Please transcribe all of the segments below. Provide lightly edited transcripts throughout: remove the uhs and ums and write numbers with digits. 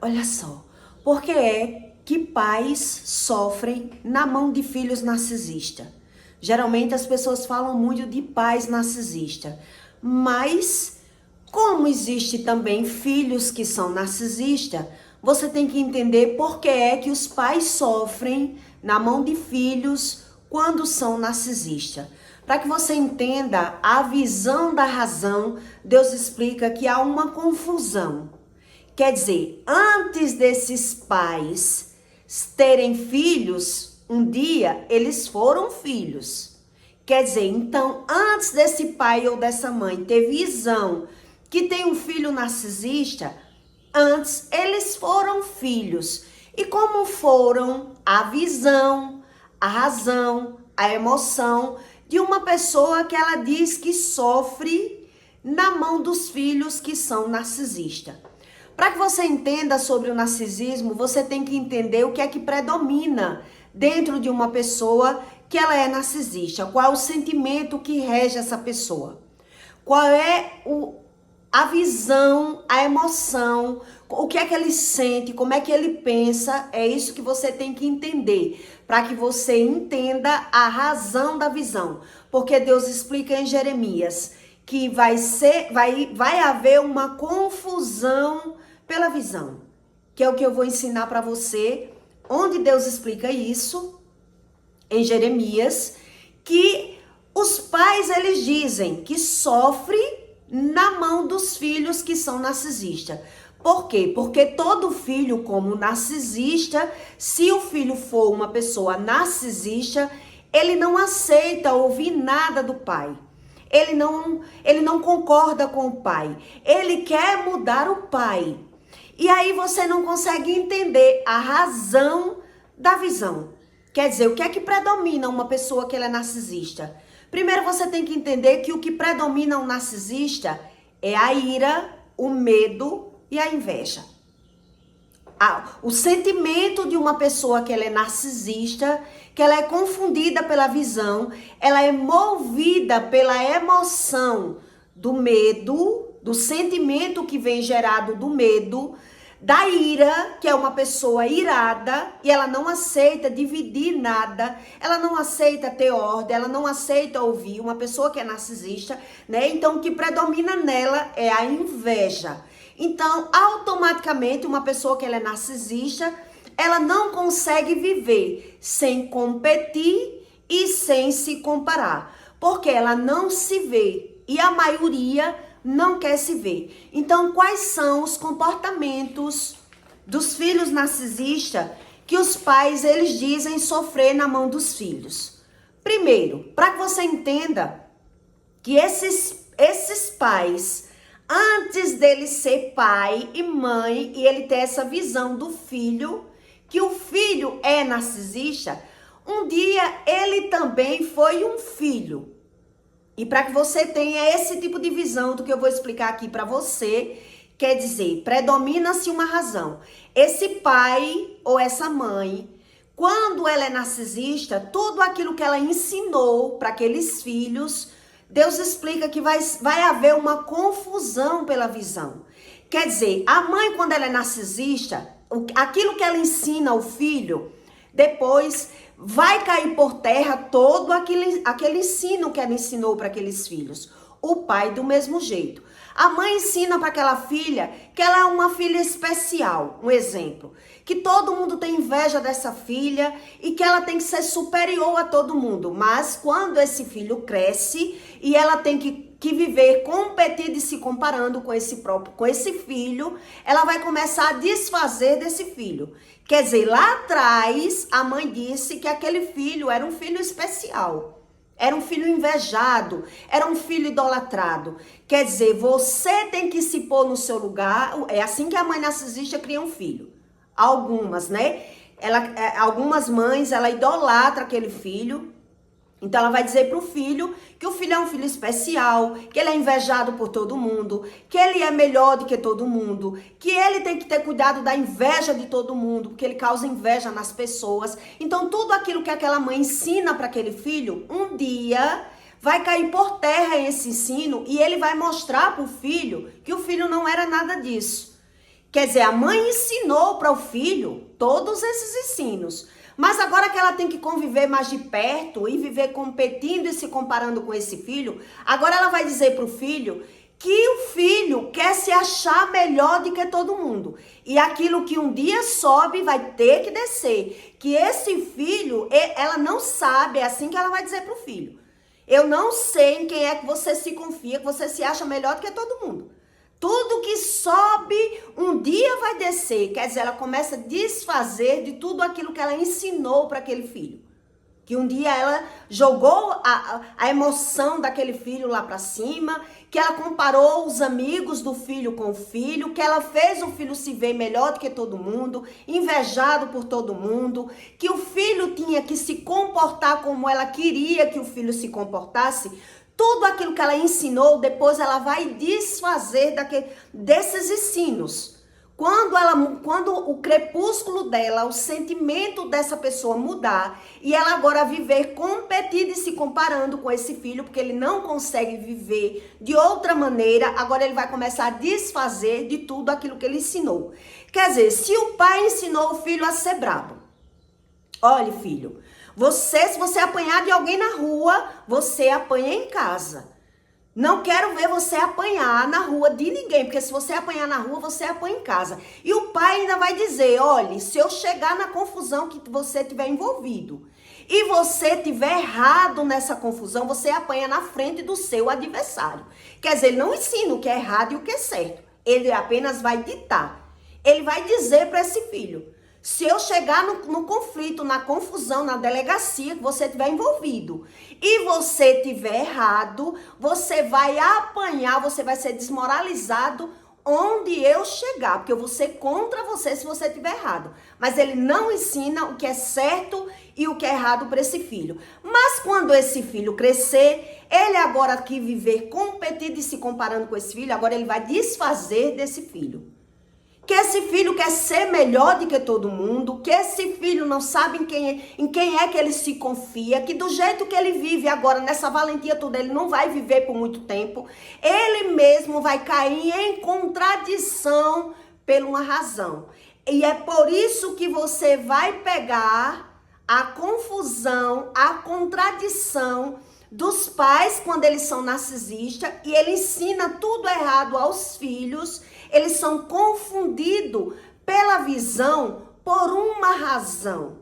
Olha só, por que é que pais sofrem na mão de filhos narcisistas? Geralmente as pessoas falam muito de pais narcisistas, mas como existe também filhos que são narcisistas, você tem que entender por que é que os pais sofrem na mão de filhos quando são narcisistas. Para que você entenda a visão da razão, Deus explica que há uma confusão. Quer dizer, antes desses pais terem filhos, um dia eles foram filhos. Quer dizer, então, antes desse pai ou dessa mãe ter visão que tem um filho narcisista, antes eles foram filhos. E como foram a visão, a razão, a emoção de uma pessoa que ela diz que sofre na mão dos filhos que são narcisistas. Para que você entenda sobre o narcisismo, você tem que entender o que é que predomina dentro de uma pessoa que ela é narcisista. Qual é o sentimento que rege essa pessoa? Qual é a visão, a emoção, o que é que ele sente, como é que ele pensa? É isso que você tem que entender, para que você entenda a razão da visão. Porque Deus explica em Jeremias que vai haver uma confusão pela visão, que é o que eu vou ensinar para você, onde Deus explica isso, em Jeremias, que os pais, eles dizem que sofre na mão dos filhos que são narcisistas. Por quê? Porque todo filho, como narcisista, se o filho for uma pessoa narcisista, ele não aceita ouvir nada do pai. Ele não concorda com o pai. Ele quer mudar o pai. E aí você não consegue entender a razão da visão. Quer dizer, o que é que predomina uma pessoa que ela é narcisista? Primeiro você tem que entender que o que predomina um narcisista é a ira, o medo e a inveja. O sentimento de uma pessoa que ela é narcisista, que ela é confundida pela visão, ela é movida pela emoção do medo, do sentimento que vem gerado do medo, da ira, que é uma pessoa irada e ela não aceita dividir nada, ela não aceita ter ordem, ela não aceita ouvir, uma pessoa que é narcisista, né? Então o que predomina nela é a inveja. Então, automaticamente, uma pessoa que ela é narcisista, ela não consegue viver sem competir e sem se comparar, porque ela não se vê e a maioria não quer se ver. Então, quais são os comportamentos dos filhos narcisistas que os pais, eles dizem sofrer na mão dos filhos? Primeiro, para que você entenda que esses pais, antes dele ser pai e mãe, e ele ter essa visão do filho, que o filho é narcisista, um dia ele também foi um filho. E para que você tenha esse tipo de visão do que eu vou explicar aqui para você, quer dizer, predomina-se uma razão. Esse pai ou essa mãe, quando ela é narcisista, tudo aquilo que ela ensinou para aqueles filhos, Deus explica que vai haver uma confusão pela visão. Quer dizer, a mãe, quando ela é narcisista, aquilo que ela ensina ao filho, depois vai cair por terra todo aquele ensino que ela ensinou para aqueles filhos. O pai do mesmo jeito. A mãe ensina para aquela filha que ela é uma filha especial, um exemplo. Que todo mundo tem inveja dessa filha e que ela tem que ser superior a todo mundo. Mas quando esse filho cresce e ela tem que viver competindo e se comparando com esse filho, ela vai começar a desfazer desse filho. Quer dizer, lá atrás a mãe disse que aquele filho era um filho especial. Era um filho invejado, era um filho idolatrado. Quer dizer, você tem que se pôr no seu lugar. É assim que a mãe narcisista cria um filho. Algumas, né? Algumas mães, ela idolatra aquele filho. Então ela vai dizer para o filho que o filho é um filho especial, que ele é invejado por todo mundo, que ele é melhor do que todo mundo, que ele tem que ter cuidado da inveja de todo mundo, porque ele causa inveja nas pessoas. Então tudo aquilo que aquela mãe ensina para aquele filho, um dia vai cair por terra esse ensino e ele vai mostrar para o filho que o filho não era nada disso. Quer dizer, a mãe ensinou para o filho todos esses ensinos. Mas agora que ela tem que conviver mais de perto e viver competindo e se comparando com esse filho, agora ela vai dizer para o filho que o filho quer se achar melhor do que todo mundo. E aquilo que um dia sobe vai ter que descer. Que esse filho, ela não sabe, é assim que ela vai dizer para o filho. Eu não sei em quem é que você se confia, que você se acha melhor do que todo mundo. Tudo que sobe, um dia vai descer. Quer dizer, ela começa a desfazer de tudo aquilo que ela ensinou para aquele filho. Que um dia ela jogou a emoção daquele filho lá para cima, que ela comparou os amigos do filho com o filho, que ela fez o filho se ver melhor do que todo mundo, invejado por todo mundo, que o filho tinha que se comportar como ela queria que o filho se comportasse. Tudo aquilo que ela ensinou, depois ela vai desfazer desses ensinos. Quando o crepúsculo dela, o sentimento dessa pessoa mudar e ela agora viver competindo e se comparando com esse filho, porque ele não consegue viver de outra maneira, agora ele vai começar a desfazer de tudo aquilo que ele ensinou. Quer dizer, se o pai ensinou o filho a ser brabo, olha, filho, se você apanhar de alguém na rua, você apanha em casa. Não quero ver você apanhar na rua de ninguém, porque se você apanhar na rua, você apanha em casa. E o pai ainda vai dizer, olha, se eu chegar na confusão que você tiver envolvido e você tiver errado nessa confusão, você apanha na frente do seu adversário. Quer dizer, ele não ensina o que é errado e o que é certo. Ele apenas vai ditar. Ele vai dizer para esse filho, se eu chegar no conflito, na confusão, na delegacia que você tiver envolvido e você tiver errado, você vai apanhar, você vai ser desmoralizado onde eu chegar, porque eu vou ser contra você se você tiver errado. Mas ele não ensina o que é certo e o que é errado para esse filho. Mas quando esse filho crescer, ele agora que viver competindo e se comparando com esse filho, agora ele vai desfazer desse filho. Que esse filho quer ser melhor do que todo mundo, que esse filho não sabe em quem é que ele se confia, que do jeito que ele vive agora, nessa valentia toda, ele não vai viver por muito tempo, ele mesmo vai cair em contradição por uma razão. E é por isso que você vai pegar a confusão, a contradição dos pais quando eles são narcisistas e ele ensina tudo errado aos filhos. Eles são confundidos pela visão por uma razão.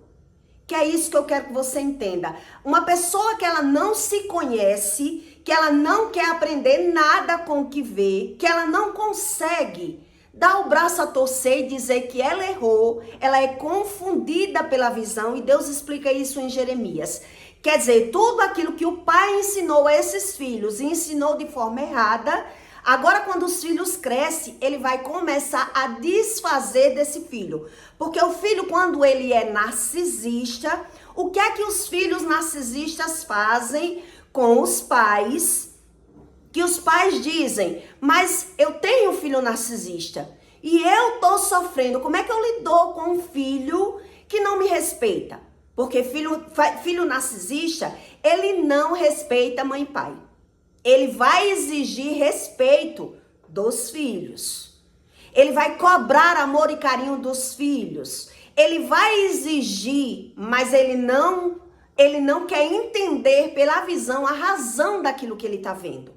Que é isso que eu quero que você entenda. Uma pessoa que ela não se conhece, que ela não quer aprender nada com o que vê, que ela não consegue dar o braço a torcer e dizer que ela errou, ela é confundida pela visão, e Deus explica isso em Jeremias. Quer dizer, tudo aquilo que o pai ensinou a esses filhos e ensinou de forma errada, agora quando os filhos crescem, ele vai começar a desfazer desse filho. Porque o filho, quando ele é narcisista, o que é que os filhos narcisistas fazem com os pais? Que os pais dizem, mas eu tenho um filho narcisista e eu tô sofrendo. Como é que eu lido com um filho que não me respeita? Porque filho narcisista, ele não respeita mãe e pai. Ele vai exigir respeito dos filhos. Ele vai cobrar amor e carinho dos filhos. Ele vai exigir, mas ele não quer entender pela visão a razão daquilo que ele está vendo.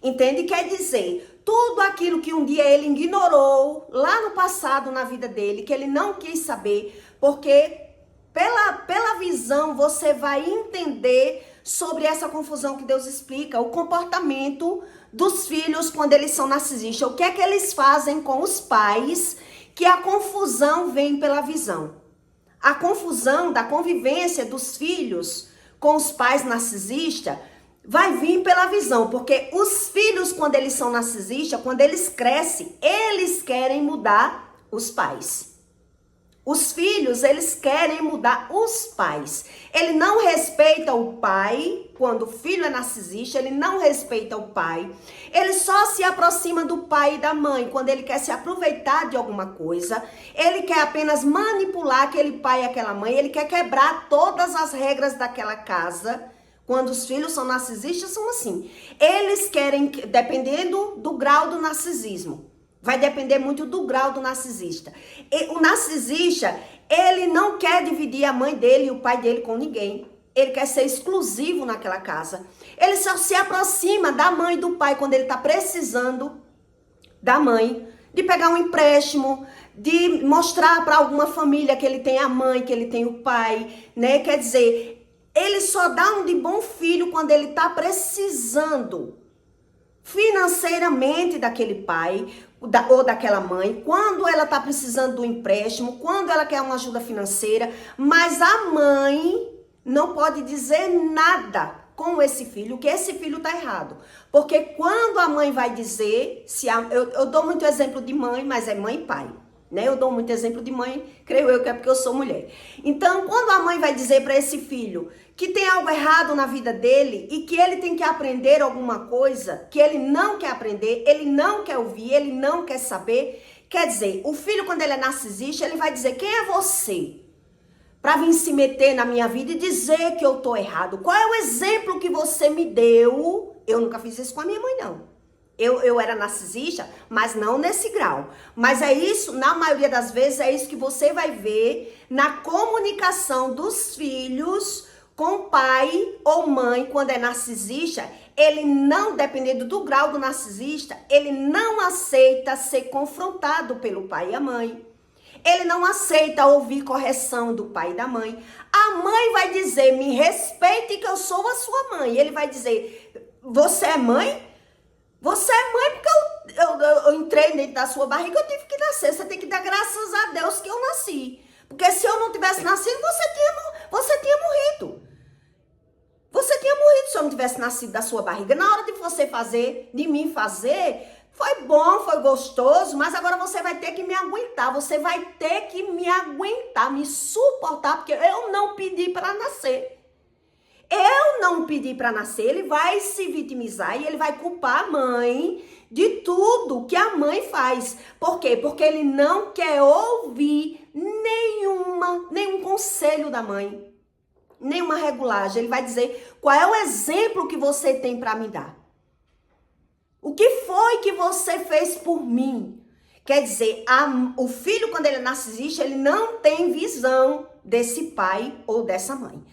Entende? Quer dizer, tudo aquilo que um dia ele ignorou lá no passado na vida dele, que ele não quis saber, porque pela visão você vai entender sobre essa confusão que Deus explica, o comportamento dos filhos quando eles são narcisistas. O que é que eles fazem com os pais, que a confusão vem pela visão. A confusão da convivência dos filhos com os pais narcisistas vai vir pela visão, porque os filhos, quando eles são narcisistas, quando eles crescem, eles querem mudar os pais. Os filhos, eles querem mudar os pais. Ele não respeita o pai, quando o filho é narcisista, ele não respeita o pai. Ele só se aproxima do pai e da mãe quando ele quer se aproveitar de alguma coisa. Ele quer apenas manipular aquele pai e aquela mãe. Ele quer quebrar todas as regras daquela casa. Quando os filhos são narcisistas, são assim. Eles querem, dependendo do grau do narcisismo, Vai depender muito do grau do narcisista. O narcisista, ele não quer dividir a mãe dele e o pai dele com ninguém. Ele quer ser exclusivo naquela casa. Ele só se aproxima da mãe e do pai quando ele está precisando da mãe, de pegar um empréstimo, de mostrar para alguma família que ele tem a mãe, que ele tem o pai, né? Quer dizer, ele só dá um de bom filho quando ele está precisando financeiramente daquele pai ou daquela mãe, quando ela está precisando do empréstimo, quando ela quer uma ajuda financeira, mas a mãe não pode dizer nada com esse filho, que esse filho está errado. Porque quando a mãe vai dizer, eu dou muito exemplo de mãe, mas é mãe e pai, né? Eu dou muito exemplo de mãe, creio eu que é porque eu sou mulher. Então, quando a mãe vai dizer para esse filho que tem algo errado na vida dele e que ele tem que aprender alguma coisa que ele não quer aprender, ele não quer ouvir, ele não quer saber, quer dizer, o filho, quando ele é narcisista, ele vai dizer: quem é você para vir se meter na minha vida e dizer que eu tô errado? Qual é o exemplo que você me deu? Eu nunca fiz isso com a minha mãe, não. Eu era narcisista, mas não nesse grau. Mas é isso, na maioria das vezes, é isso que você vai ver na comunicação dos filhos com pai ou mãe. Quando é narcisista, ele não, dependendo do grau do narcisista, ele não aceita ser confrontado pelo pai e a mãe. Ele não aceita ouvir correção do pai e da mãe. A mãe vai dizer: me respeite que eu sou a sua mãe. Ele vai dizer: você é mãe? Você é mãe porque eu entrei dentro da sua barriga, eu tive que nascer. Você tem que dar graças a Deus que eu nasci. Porque se eu não tivesse nascido, você tinha morrido. Você tinha morrido se eu não tivesse nascido da sua barriga. Na hora de você fazer, de mim fazer, foi bom, foi gostoso, mas agora você vai ter que me aguentar. Você vai ter que me aguentar, me suportar, porque eu não pedi para nascer. Eu não pedi para nascer. Ele vai se vitimizar e ele vai culpar a mãe de tudo que a mãe faz. Por quê? Porque ele não quer ouvir nenhum conselho da mãe, nenhuma regulagem. Ele vai dizer: qual é o exemplo que você tem para me dar? O que foi que você fez por mim? Quer dizer, o filho, quando ele é narcisista, ele não tem visão desse pai ou dessa mãe.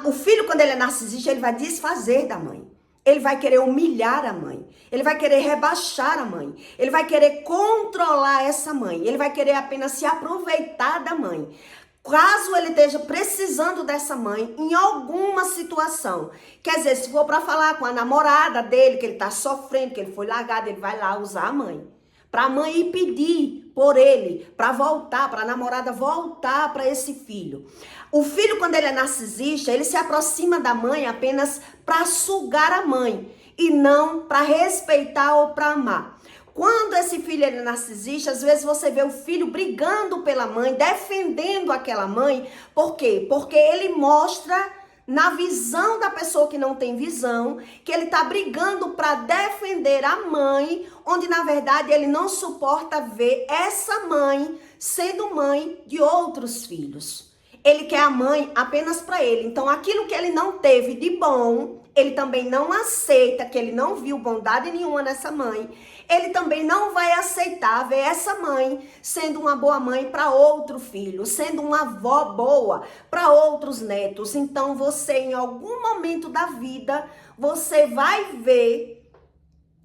O filho, quando ele é narcisista, ele vai desfazer da mãe. Ele vai querer humilhar a mãe. Ele vai querer rebaixar a mãe. Ele vai querer controlar essa mãe. Ele vai querer apenas se aproveitar da mãe. Caso ele esteja precisando dessa mãe em alguma situação. Quer dizer, se for para falar com a namorada dele, que ele está sofrendo, que ele foi largado, ele vai lá usar a mãe. Para a mãe ir pedir por ele, para voltar, para a namorada voltar para esse filho. O filho, quando ele é narcisista, ele se aproxima da mãe apenas para sugar a mãe e não para respeitar ou para amar. Quando esse filho é narcisista, às vezes você vê o filho brigando pela mãe, defendendo aquela mãe. Por quê? Porque ele mostra, na visão da pessoa que não tem visão, que ele está brigando para defender a mãe, onde na verdade ele não suporta ver essa mãe sendo mãe de outros filhos. Ele quer a mãe apenas para ele. Então aquilo que ele não teve de bom, ele também não aceita, que ele não viu bondade nenhuma nessa mãe. Ele também não vai aceitar ver essa mãe sendo uma boa mãe para outro filho, sendo uma avó boa para outros netos. Então você, em algum momento da vida, você vai ver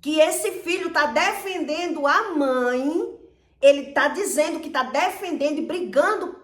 que esse filho está defendendo a mãe. Ele está dizendo que está defendendo e brigando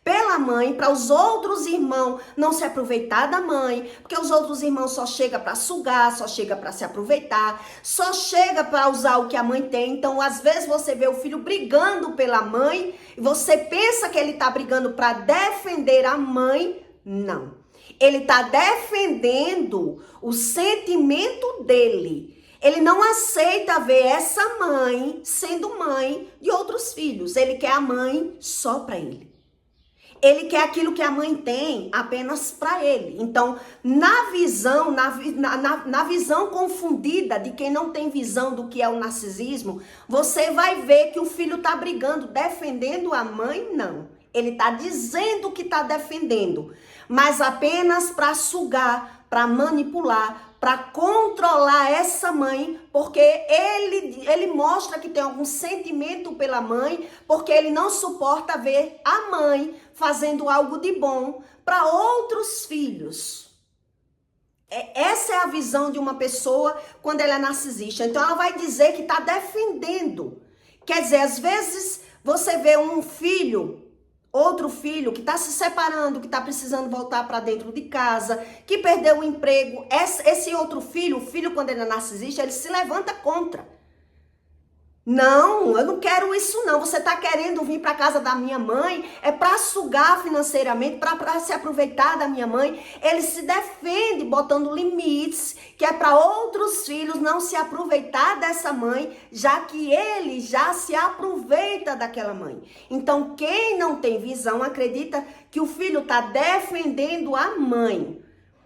pela mãe, para os outros irmãos não se aproveitar da mãe, porque os outros irmãos só chegam para sugar, só chegam para se aproveitar, só chega para usar o que a mãe tem. Então, às vezes você vê o filho brigando pela mãe e você pensa que ele está brigando para defender a mãe. Não. Ele está defendendo o sentimento dele. Ele não aceita ver essa mãe sendo mãe de outros filhos. Ele quer a mãe só para ele. Ele quer aquilo que a mãe tem apenas para ele. Então, na visão confundida de quem não tem visão do que é o narcisismo, você vai ver que o filho está brigando, defendendo a mãe, não. Ele está dizendo que está defendendo, mas apenas para sugar, para manipular, para controlar essa mãe, porque ele mostra que tem algum sentimento pela mãe, porque ele não suporta ver a mãe fazendo algo de bom para outros filhos. Essa é a visão de uma pessoa quando ela é narcisista. Então ela vai dizer que está defendendo. Quer dizer, às vezes você vê um filho, outro filho que está se separando, que está precisando voltar para dentro de casa, que perdeu o emprego. Esse outro filho, o filho quando ele é narcisista, ele se levanta contra. Não, eu não quero isso não. Você está querendo vir para casa da minha mãe, é para sugar financeiramente, para se aproveitar da minha mãe. Ele se defende botando limites, que é para outros filhos não se aproveitar dessa mãe, já que ele já se aproveita daquela mãe. Então, quem não tem visão acredita que o filho está defendendo a mãe.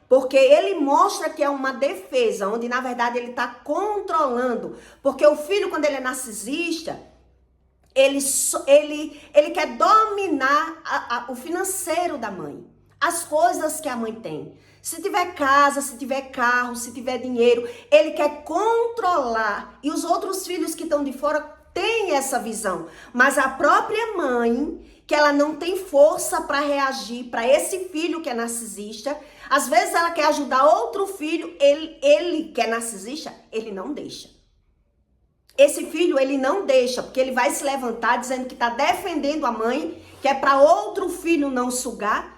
Porque ele mostra que é uma defesa, onde na verdade ele está controlando. Porque o filho, quando ele é narcisista, ele quer dominar o financeiro da mãe. As coisas que a mãe tem. Se tiver casa, se tiver carro, se tiver dinheiro, ele quer controlar. E os outros filhos que estão de fora têm essa visão. Mas a própria mãe, que ela não tem força para reagir para esse filho que é narcisista. Às vezes ela quer ajudar outro filho, ele que é narcisista, ele não deixa. Esse filho, ele não deixa, porque ele vai se levantar dizendo que está defendendo a mãe, que é para outro filho não sugar.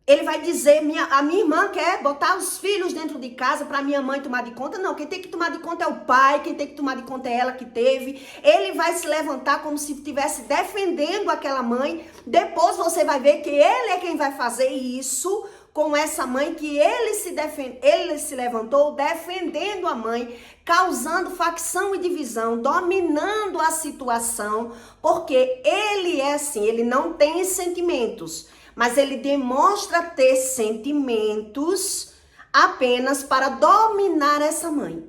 Ele vai dizer, a minha irmã quer botar os filhos dentro de casa para minha mãe tomar de conta. Não, quem tem que tomar de conta é o pai, quem tem que tomar de conta é ela que teve. Ele vai se levantar como se estivesse defendendo aquela mãe. Depois você vai ver que ele é quem vai fazer isso com essa mãe, que ele se levantou defendendo a mãe, causando facção e divisão, dominando a situação, porque ele é assim, ele não tem sentimentos, mas ele demonstra ter sentimentos apenas para dominar essa mãe.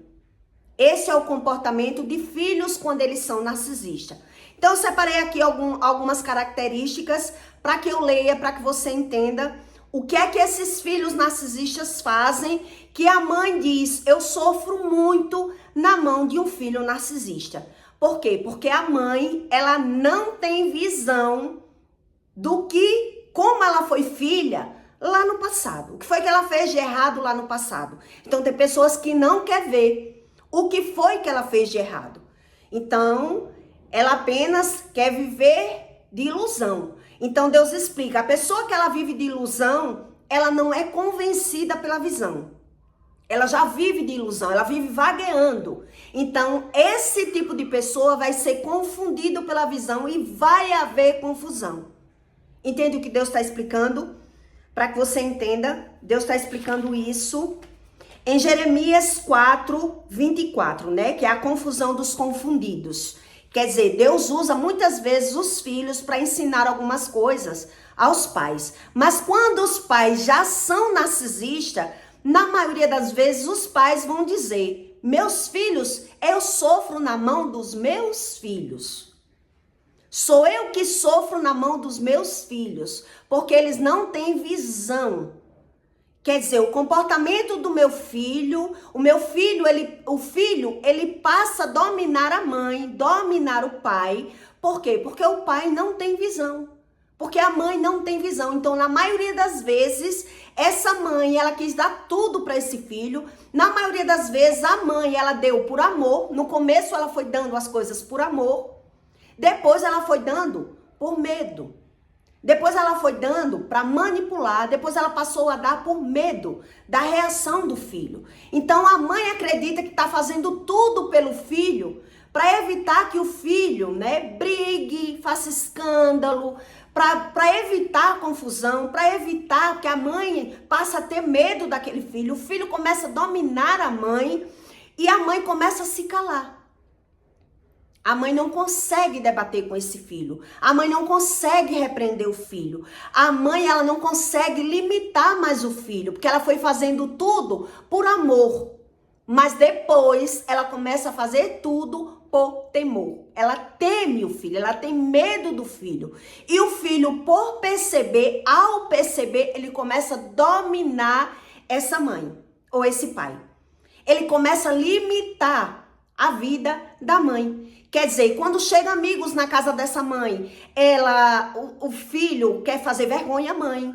Esse é o comportamento de filhos quando eles são narcisistas. Então eu separei aqui algumas características para que eu leia, para que você entenda o que é que esses filhos narcisistas fazem, que a mãe diz, eu sofro muito na mão de um filho narcisista. Por quê? Porque a mãe, ela não tem visão do que, como ela foi filha lá no passado. O que foi que ela fez de errado lá no passado? Então tem pessoas que não querem ver o que foi que ela fez de errado. Então, ela apenas quer viver de ilusão. Então Deus explica, a pessoa que ela vive de ilusão, ela não é convencida pela visão. Ela já vive de ilusão, ela vive vagueando. Então esse tipo de pessoa vai ser confundido pela visão e vai haver confusão. Entende o que Deus está explicando? Para que você entenda, Deus está explicando isso em Jeremias 4, 24, né? Que é a confusão dos confundidos. Quer dizer, Deus usa muitas vezes os filhos para ensinar algumas coisas aos pais. Mas quando os pais já são narcisistas, na maioria das vezes os pais vão dizer, meus filhos, eu sofro na mão dos meus filhos. Sou eu que sofro na mão dos meus filhos, porque eles não têm visão. Quer dizer, o comportamento do meu filho, o filho, ele passa a dominar a mãe, dominar o pai. Por quê? Porque o pai não tem visão. Porque a mãe não tem visão. Então, na maioria das vezes, essa mãe, ela quis dar tudo para esse filho. Na maioria das vezes, a mãe, ela deu por amor. No começo, ela foi dando as coisas por amor. Depois, ela foi dando por medo. Depois ela foi dando para manipular, depois ela passou a dar por medo da reação do filho. Então a mãe acredita que está fazendo tudo pelo filho para evitar que o filho, né, brigue, faça escândalo, para evitar confusão, para evitar que a mãe passe a ter medo daquele filho. O filho começa a dominar a mãe e a mãe começa a se calar. A mãe não consegue debater com esse filho. A mãe não consegue repreender o filho. A mãe, ela não consegue limitar mais o filho, porque ela foi fazendo tudo por amor. Mas depois ela começa a fazer tudo por temor. Ela teme o filho, ela tem medo do filho. E o filho, por perceber, ao perceber, ele começa a dominar essa mãe ou esse pai. ele começa a limitar a vida da mãe. Quer dizer, quando chegam amigos na casa dessa mãe, o filho quer fazer vergonha à mãe.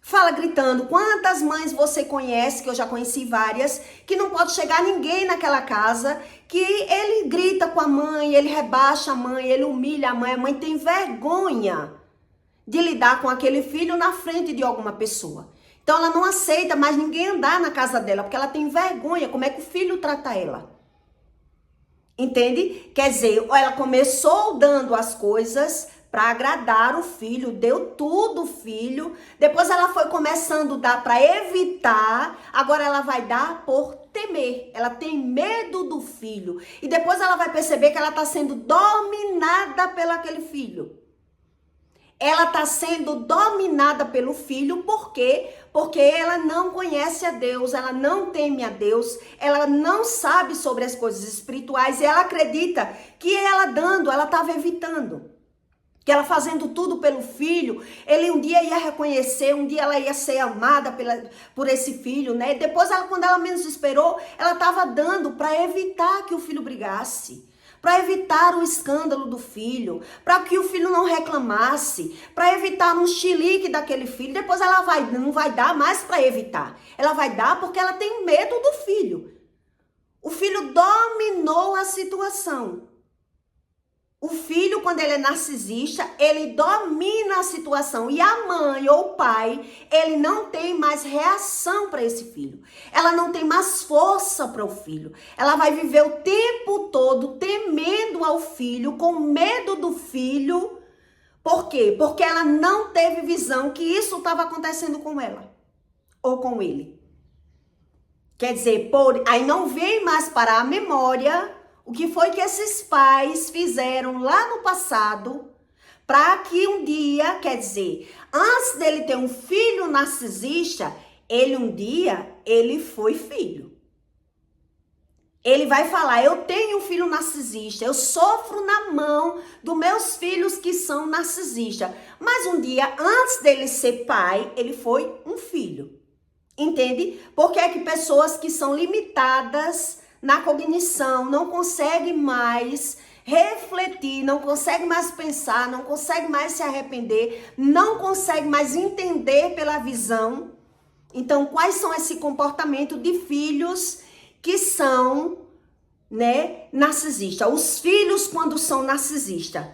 Fala gritando. Quantas mães você conhece, que eu já conheci várias, que não pode chegar ninguém naquela casa, que ele grita com a mãe, ele rebaixa a mãe, ele humilha a mãe tem vergonha de lidar com aquele filho na frente de alguma pessoa. Então ela não aceita mais ninguém andar na casa dela, porque ela tem vergonha como é que o filho trata ela. Entende? Quer dizer, ela começou dando as coisas para agradar o filho, deu tudo o filho, depois ela foi começando a dar para evitar, agora ela vai dar por temer, ela tem medo do filho, e depois ela vai perceber que ela está sendo dominada pelo aquele filho. Ela está sendo dominada pelo filho, por quê? Porque ela não conhece a Deus, ela não teme a Deus, ela não sabe sobre as coisas espirituais, e ela acredita que ela dando, ela estava evitando. Que ela fazendo tudo pelo filho, ele um dia ia reconhecer, um dia ela ia ser amada por esse filho, né? Depois, quando ela menos esperou, ela estava dando para evitar que o filho brigasse, para evitar o escândalo do filho, para que o filho não reclamasse, para evitar um chilique daquele filho. Depois ela não vai dar mais para evitar, ela vai dar porque ela tem medo do filho. O filho dominou a situação. O filho, quando ele é narcisista, ele domina a situação. E a mãe ou o pai, ele não tem mais reação para esse filho. Ela não tem mais força para o filho. Ela vai viver o tempo todo temendo ao filho, com medo do filho. Por quê? Porque ela não teve visão que isso estava acontecendo com ela ou com ele. Quer dizer, aí não vem mais para a memória o que foi que esses pais fizeram lá no passado para que um dia, quer dizer, antes dele ter um filho narcisista, ele foi filho. Ele vai falar, eu tenho um filho narcisista, eu sofro na mão dos meus filhos que são narcisistas. Mas um dia, antes dele ser pai, ele foi um filho. Entende? Porque é que pessoas que são limitadas na cognição, não consegue mais refletir, não consegue mais pensar, não consegue mais se arrepender, não consegue mais entender pela visão. Então, quais são esse comportamento de filhos que são, né, narcisistas? Os filhos, quando são narcisistas,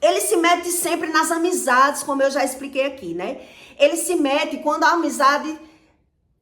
ele se mete sempre nas amizades, como eu já expliquei aqui, né? Ele se mete quando a amizade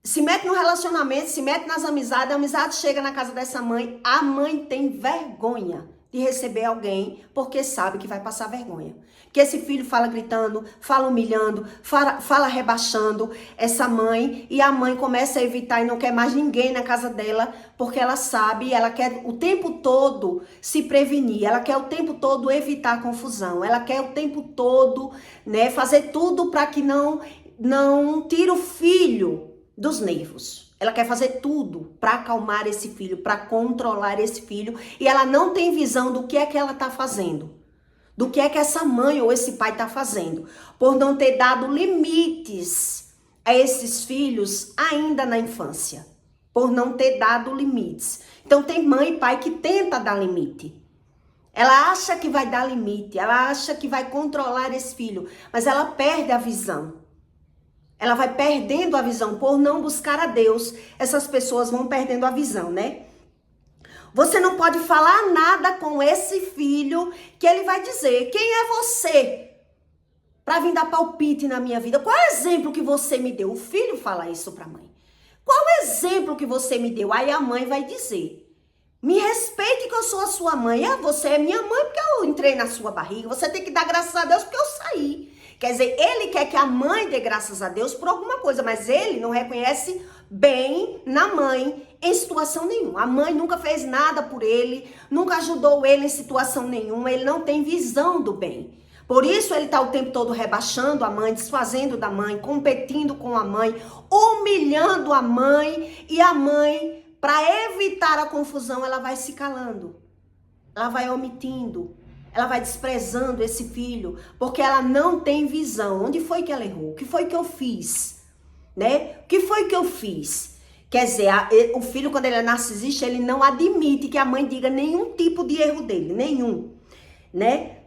se mete no relacionamento, se mete nas amizades, a amizade chega na casa dessa mãe, a mãe tem vergonha de receber alguém, porque sabe que vai passar vergonha. Que esse filho fala gritando, fala humilhando, fala rebaixando essa mãe, e a mãe começa a evitar e não quer mais ninguém na casa dela, porque ela sabe, ela quer o tempo todo se prevenir, ela quer o tempo todo evitar confusão, ela quer o tempo todo, né, fazer tudo para que não tire o filho dos nervos. Ela quer fazer tudo para acalmar esse filho, para controlar esse filho, e ela não tem visão do que é que ela está fazendo, do que é que essa mãe ou esse pai está fazendo, por não ter dado limites a esses filhos ainda na infância, por não ter dado limites. Então tem mãe e pai que tenta dar limite. Ela acha que vai dar limite, ela acha que vai controlar esse filho, mas ela perde a visão. Ela vai perdendo a visão por não buscar a Deus. Essas pessoas vão perdendo a visão, né? Você não pode falar nada com esse filho que ele vai dizer, quem é você para vir dar palpite na minha vida? Qual é o exemplo que você me deu? O filho fala isso para a mãe. Qual é o exemplo que você me deu? Aí a mãe vai dizer, me respeite que eu sou a sua mãe. Você é minha mãe porque eu entrei na sua barriga. Você tem que dar graças a Deus porque eu saí. Quer dizer, ele quer que a mãe dê graças a Deus por alguma coisa, mas ele não reconhece bem na mãe em situação nenhuma. A mãe nunca fez nada por ele, nunca ajudou ele em situação nenhuma, ele não tem visão do bem. Por isso ele está o tempo todo rebaixando a mãe, desfazendo da mãe, competindo com a mãe, humilhando a mãe, e a mãe, para evitar a confusão, ela vai se calando, ela vai omitindo. Ela vai desprezando esse filho, porque ela não tem visão. Onde foi que ela errou? O que foi que eu fiz? Né? O que foi que eu fiz? Quer dizer, o filho, quando ele é narcisista, ele não admite que a mãe diga nenhum tipo de erro dele, nenhum, né?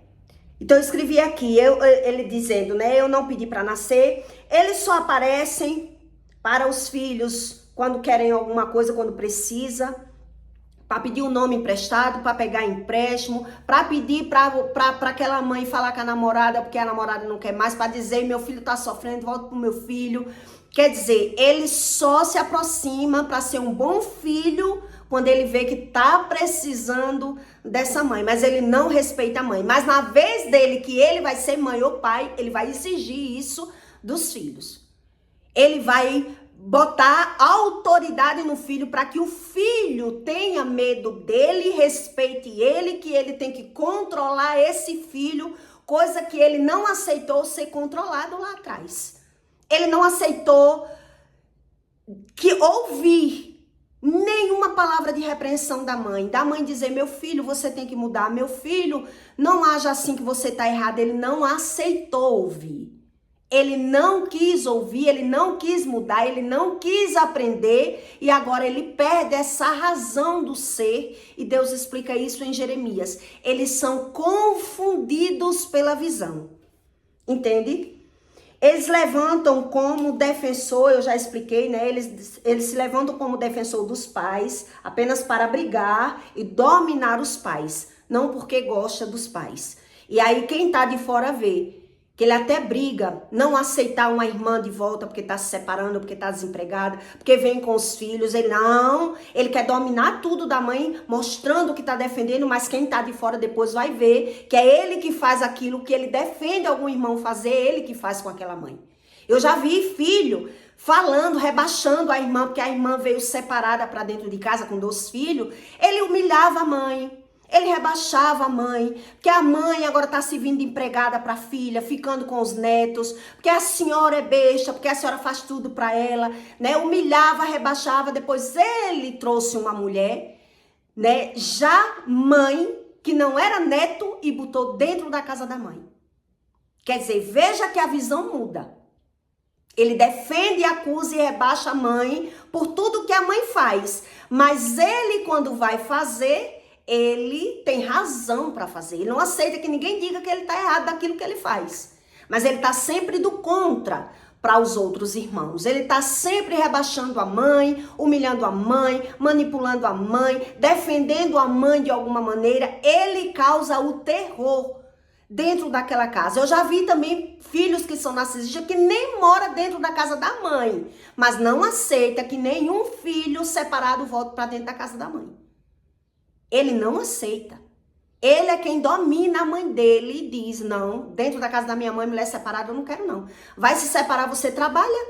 Então eu escrevi aqui, ele dizendo, né? Eu não pedi para nascer. Eles só aparecem para os filhos quando querem alguma coisa, quando precisa, para pedir um nome emprestado, para pegar empréstimo, para pedir para aquela mãe falar com a namorada, porque a namorada não quer mais, para dizer, meu filho tá sofrendo, volta pro meu filho. Quer dizer, ele só se aproxima para ser um bom filho quando ele vê que tá precisando dessa mãe, mas ele não respeita a mãe. Mas na vez dele que ele vai ser mãe ou pai, ele vai exigir isso dos filhos. Ele vai botar autoridade no filho para que o filho tenha medo dele, respeite ele, que ele tem que controlar esse filho, coisa que ele não aceitou ser controlado lá atrás. Ele não aceitou que ouvir nenhuma palavra de repreensão da mãe dizer, meu filho, você tem que mudar, meu filho, não haja assim que você tá errado. Ele não aceitou ouvir. Ele não quis ouvir, ele não quis mudar, ele não quis aprender e agora ele perde essa razão do ser e Deus explica isso em Jeremias. Eles são confundidos pela visão, entende? Eles levantam como defensor, eu já expliquei, né? Eles se levantam como defensor dos pais apenas para brigar e dominar os pais, não porque gosta dos pais. E aí quem tá de fora vê que ele até briga, não aceitar uma irmã de volta porque tá se separando, porque tá desempregada, porque vem com os filhos, ele quer dominar tudo da mãe, mostrando que tá defendendo, mas quem tá de fora depois vai ver que é ele que faz aquilo que ele defende algum irmão fazer, ele que faz com aquela mãe. Eu já vi filho falando, rebaixando a irmã, porque a irmã veio separada para dentro de casa com 2 filhos, ele humilhava a mãe. Ele rebaixava a mãe, porque a mãe agora tá se vindo empregada para a filha, ficando com os netos, porque a senhora é besta, porque a senhora faz tudo para ela, né? Humilhava, rebaixava, depois ele trouxe uma mulher, né? Já mãe, que não era neto e botou dentro da casa da mãe. Quer dizer, veja que a visão muda. Ele defende, acusa e rebaixa a mãe por tudo que a mãe faz, mas ele quando vai fazer, ele tem razão para fazer. Ele não aceita que ninguém diga que ele está errado daquilo que ele faz. Mas ele está sempre do contra para os outros irmãos. Ele está sempre rebaixando a mãe, humilhando a mãe, manipulando a mãe, defendendo a mãe de alguma maneira. Ele causa o terror dentro daquela casa. Eu já vi também filhos que são narcisistas que nem mora dentro da casa da mãe, mas não aceita que nenhum filho separado volte para dentro da casa da mãe. Ele não aceita. Ele é quem domina a mãe dele e diz, não, dentro da casa da minha mãe, mulher separada, eu não quero não. Vai se separar, você trabalha,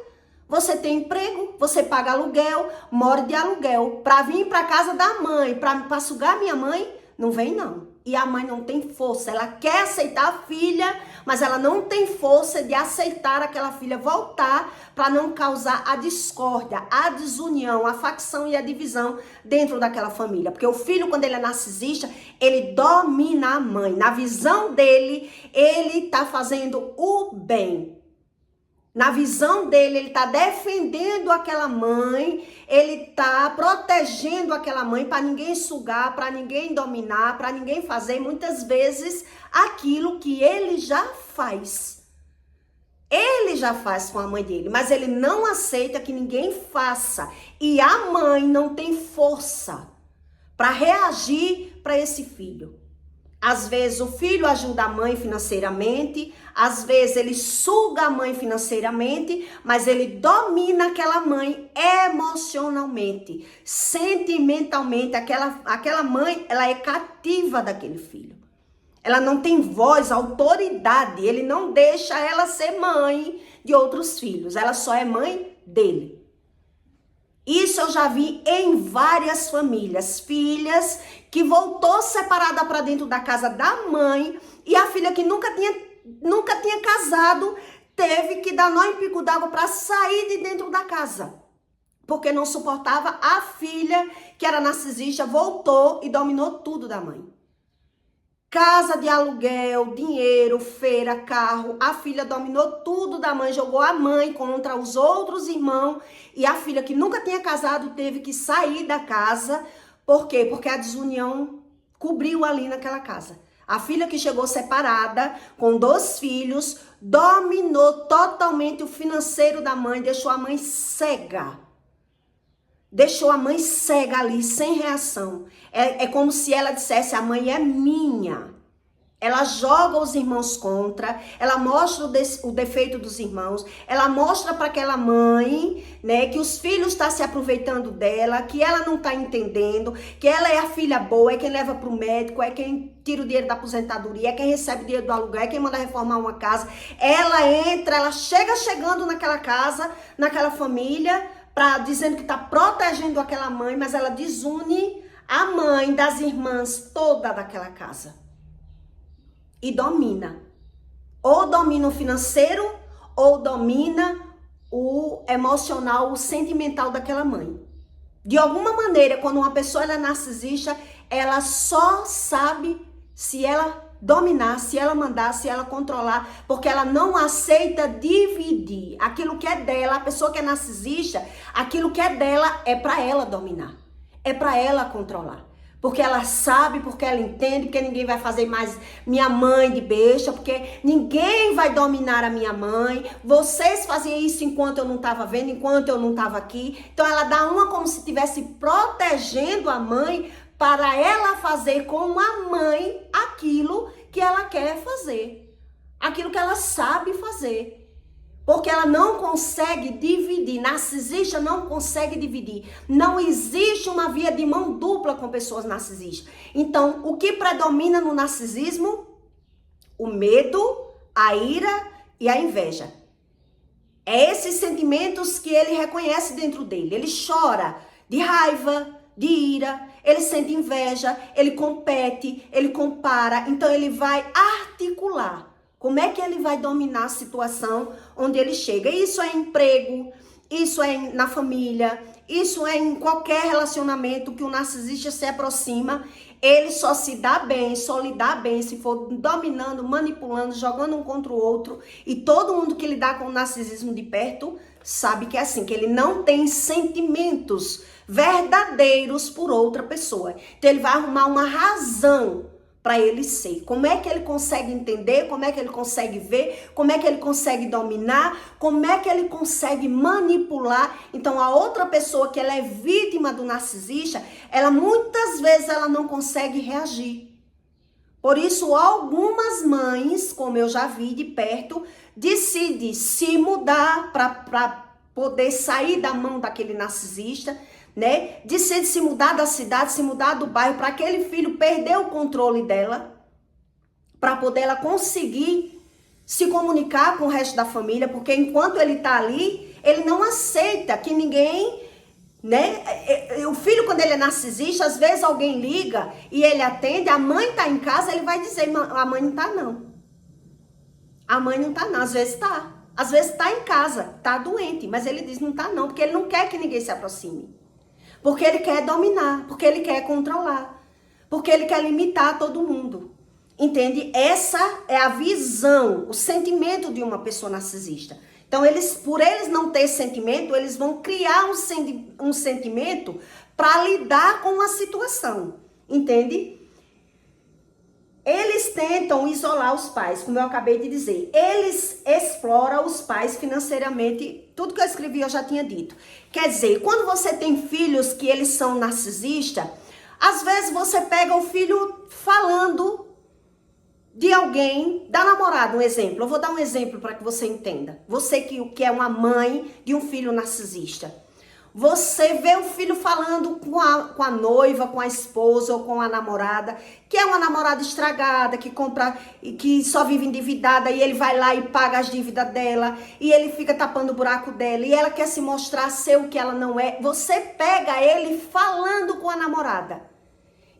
você tem emprego, você paga aluguel, mora de aluguel. Pra vir pra casa da mãe, pra sugar minha mãe, não vem não. E a mãe não tem força, ela quer aceitar a filha, mas ela não tem força de aceitar aquela filha voltar para não causar a discórdia, a desunião, a facção e a divisão dentro daquela família. Porque o filho, quando ele é narcisista, ele domina a mãe. Na visão dele, ele tá fazendo o bem. Na visão dele, ele está defendendo aquela mãe, ele está protegendo aquela mãe para ninguém sugar, para ninguém dominar, para ninguém fazer muitas vezes aquilo que ele já faz. Ele já faz com a mãe dele, mas ele não aceita que ninguém faça. E a mãe não tem força para reagir para esse filho. Às vezes o filho ajuda a mãe financeiramente, às vezes ele suga a mãe financeiramente, mas ele domina aquela mãe emocionalmente, sentimentalmente. Aquela mãe, ela é cativa daquele filho. Ela não tem voz, autoridade, ele não deixa ela ser mãe de outros filhos, ela só é mãe dele. Isso eu já vi em várias famílias, filhas que voltou separada para dentro da casa da mãe e a filha que nunca tinha casado teve que dar nó em pico d'água para sair de dentro da casa, porque não suportava a filha que era narcisista, voltou e dominou tudo da mãe. Casa de aluguel, dinheiro, feira, carro. A filha dominou tudo da mãe, jogou a mãe contra os outros irmãos. E a filha que nunca tinha casado teve que sair da casa. Por quê? Porque a desunião cobriu ali naquela casa. A filha que chegou separada, com 2 filhos, dominou totalmente o financeiro da mãe, deixou a mãe cega. Deixou a mãe cega ali, sem reação. É como se ela dissesse, a mãe é minha. Ela joga os irmãos contra, ela mostra o defeito dos irmãos, ela mostra para aquela mãe, né, que os filhos estão se aproveitando dela, que ela não está entendendo, que ela é a filha boa, é quem leva para o médico, é quem tira o dinheiro da aposentadoria, é quem recebe o dinheiro do aluguel, é quem manda reformar uma casa. Ela entra, ela chegando naquela casa, naquela família, dizendo que está protegendo aquela mãe, mas ela desune a mãe das irmãs toda daquela casa. E domina. Ou domina o financeiro, ou domina o emocional, o sentimental daquela mãe. De alguma maneira, quando uma pessoa ela é narcisista, ela só sabe se ela dominar, se ela mandar, se ela controlar, porque ela não aceita dividir. Aquilo que é dela, a pessoa que é narcisista, aquilo que é dela é para ela dominar, é para ela controlar. Porque ela sabe, porque ela entende, porque ninguém vai fazer mais minha mãe de besta, porque ninguém vai dominar a minha mãe. Vocês faziam isso enquanto eu não estava vendo, enquanto eu não estava aqui. Então ela dá uma como se estivesse protegendo a mãe para ela fazer com a mãe aquilo que ela quer fazer. Aquilo que ela sabe fazer. Porque ela não consegue dividir. Narcisista não consegue dividir. Não existe uma via de mão dupla com pessoas narcisistas. Então, o que predomina no narcisismo? O medo, a ira e a inveja. É esses sentimentos que ele reconhece dentro dele. Ele chora de raiva, de ira, ele sente inveja, ele compete, ele compara. Então, ele vai articular. Como é que ele vai dominar a situação onde ele chega? Isso é emprego, isso é na família, isso é em qualquer relacionamento que o narcisista se aproxima. Ele só se dá bem, só lhe dá bem se for dominando, manipulando, jogando um contra o outro. E todo mundo que lidar com o narcisismo de perto sabe que é assim, que ele não tem sentimentos verdadeiros por outra pessoa. Então ele vai arrumar uma razão para ele ser. Como é que ele consegue entender? Como é que ele consegue ver? Como é que ele consegue dominar? Como é que ele consegue manipular? Então a outra pessoa que ela é vítima do narcisista, ela muitas vezes ela não consegue reagir. Por isso algumas mães, como eu já vi de perto, decidem se mudar para poder sair da mão daquele narcisista, né? Decide se mudar da cidade, se mudar do bairro, para aquele filho perder o controle dela, para poder ela conseguir se comunicar com o resto da família, porque enquanto ele tá ali, ele não aceita que ninguém, né? O filho, quando ele é narcisista, às vezes alguém liga e ele atende, a mãe tá em casa, ele vai dizer, a mãe não tá não. A mãe não tá não, às vezes tá. Às vezes tá em casa, tá doente, mas ele diz não tá não, porque ele não quer que ninguém se aproxime. Porque ele quer dominar, porque ele quer controlar, porque ele quer limitar todo mundo. Entende? Essa é a visão, o sentimento de uma pessoa narcisista. Então, por eles não ter sentimento, eles vão criar um sentimento para lidar com a situação. Entende? Eles tentam isolar os pais, como eu acabei de dizer. Eles exploram os pais financeiramente. Tudo que eu escrevi eu já tinha dito. Quer dizer, quando você tem filhos que eles são narcisistas, às vezes você pega o filho falando de alguém, da namorada, um exemplo. Eu vou dar um exemplo para que você entenda. Você que é uma mãe de um filho narcisista. Você vê o filho falando com a noiva, com a esposa ou com a namorada, que é uma namorada estragada, que só vive endividada, e ele vai lá e paga as dívidas dela, e ele fica tapando o buraco dela, e ela quer se mostrar ser o que ela não é. Você pega ele falando com a namorada,